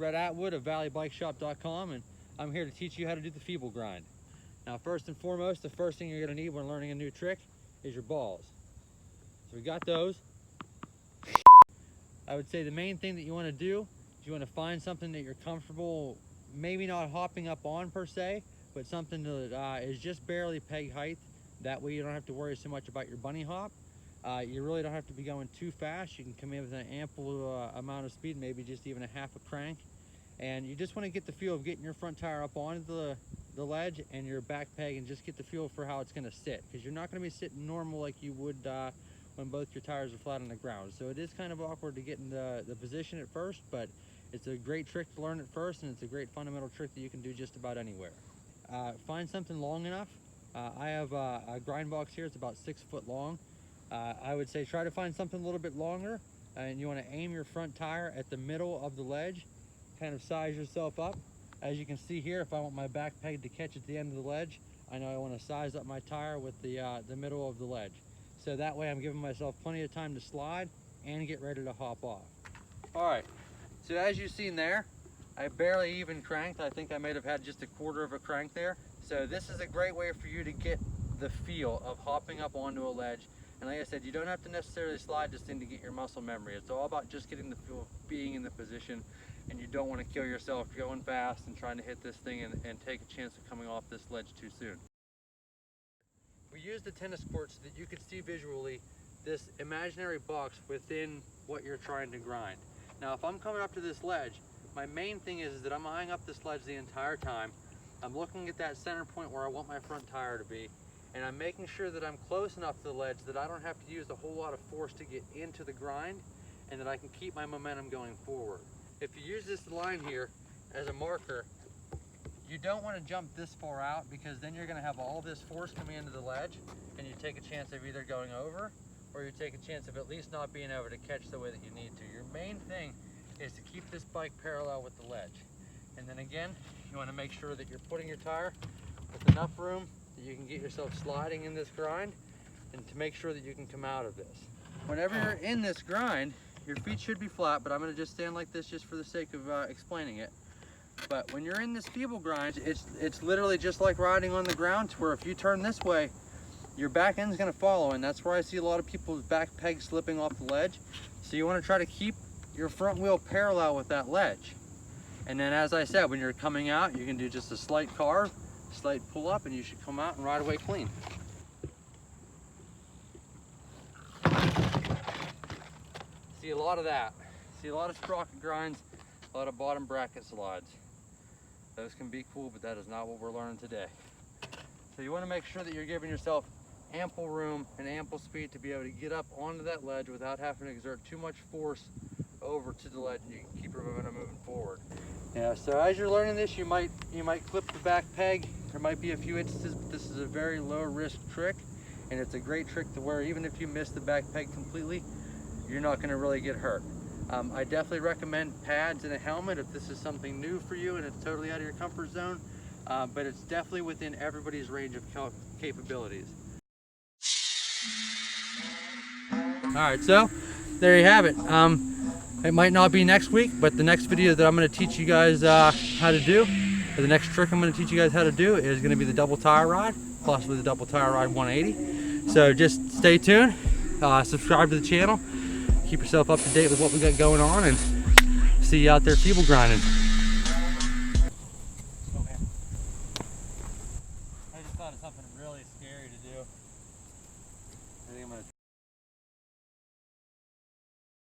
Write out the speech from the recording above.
Rhett Atwood of valleybikeshop.com, and I'm here to teach you how to do the Feeble grind. Now, first and foremost, the first thing you're going to need when learning a new trick is your balls. So we got those. I would say the main thing that you want to do is you want to find something that you're comfortable, maybe not hopping up on per se, but something that is just barely peg height. That way you don't have to worry so much about your bunny hop. You really don't have to be going too fast. You can come in with an ample amount of speed, maybe just even a half a crank. And you just want to get the feel of getting your front tire up onto the ledge and your back peg, and just get the feel for how it's going to sit, because you're not going to be sitting normal like you would when both your tires are flat on the ground. So it is kind of awkward to get in the position at first, but it's a great trick to learn at first, and it's a great fundamental trick that you can do just about anywhere. Find something long enough. I have a grind box here. It's about 6 foot long. I would say try to find something a little bit longer, and you want to aim your front tire at the middle of the ledge. Kind of size yourself up. As you can see here, if I want my back peg to catch at the end of the ledge, I know I want to size up my tire with the middle of the ledge. So that way I'm giving myself plenty of time to slide and get ready to hop off. All right, so as you've seen there, I barely even cranked. I think I might have had just a quarter of a crank there. So this is a great way for you to get the feel of hopping up onto a ledge. And like I said, you don't have to necessarily slide this thing to get your muscle memory. It's all about just getting the feel of being in the position, and you don't want to kill yourself going fast and trying to hit this thing and take a chance of coming off this ledge too soon. We used the tennis court so that you could see visually this imaginary box within what you're trying to grind. Now, if I'm coming up to this ledge, my main thing is that I'm eyeing up this ledge the entire time. I'm looking at that center point where I want my front tire to be, and I'm making sure that I'm close enough to the ledge that I don't have to use a whole lot of force to get into the grind, and that I can keep my momentum going forward. If you use this line here as a marker, you don't want to jump this far out, because then you're going to have all this force coming into the ledge, and you take a chance of either going over, or you take a chance of at least not being able to catch the way that you need to. Your main thing is to keep this bike parallel with the ledge. And then again, you want to make sure that you're putting your tire with enough room that you can get yourself sliding in this grind, and to make sure that you can come out of this. Whenever you're in this grind, your feet should be flat, but I'm going to just stand like this just for the sake of explaining it. But when you're in this Feeble grind, it's literally just like riding on the ground, to where if you turn this way, your back end's going to follow, and that's where I see a lot of people's back pegs slipping off the ledge. So you want to try to keep your front wheel parallel with that ledge. And then, as I said, when you're coming out, you can do just a slight carve, slight pull up, and you should come out and ride away clean. See a lot of that. See a lot of sprocket grinds, a lot of bottom bracket slides. Those can be cool, but that is not what we're learning today. So you want to make sure that you're giving yourself ample room and ample speed to be able to get up onto that ledge without having to exert too much force over to the ledge, and you can keep your momentum moving forward. Yeah, so as you're learning this, you might clip the back peg. There might be a few instances, but this is a very low risk trick, and it's a great trick to where even if you miss the back peg completely, you're not going to really get hurt. I definitely recommend pads and a helmet if this is something new for you and it's totally out of your comfort zone, but it's definitely within everybody's range of capabilities. All right, so there you have it. It might not be next week, but the next video that I'm going to teach you guys how to do, or the next trick I'm going to teach you guys how to do, is going to be the double tire ride, possibly the double tire ride 180. So just stay tuned, subscribe to the channel, keep yourself up to date with what we got going on, and see you out there Feeble grinding. Oh, man. I just thought of something really scary to do. I think I'm going to